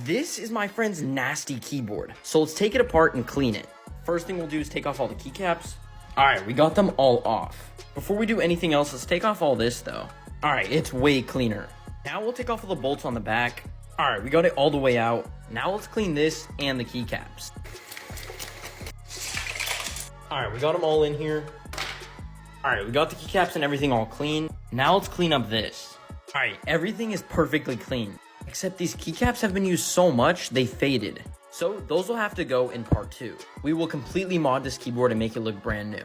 This is my friend's nasty keyboard, so let's take it apart and clean it. First thing we'll do is take off all the keycaps. Alright, we got them all off. Before we do anything else, let's take off all this though. Alright, it's way cleaner. Now we'll take off all the bolts on the back. Alright, we got it all the way out. Now let's clean this and the keycaps. Alright, we got them all in here. Alright, we got the keycaps and everything all clean. Now let's clean up this. Alright, everything is perfectly clean. Except these keycaps have been used so much, they faded. So those will have to go in part 2. We will completely mod this keyboard and make it look brand new.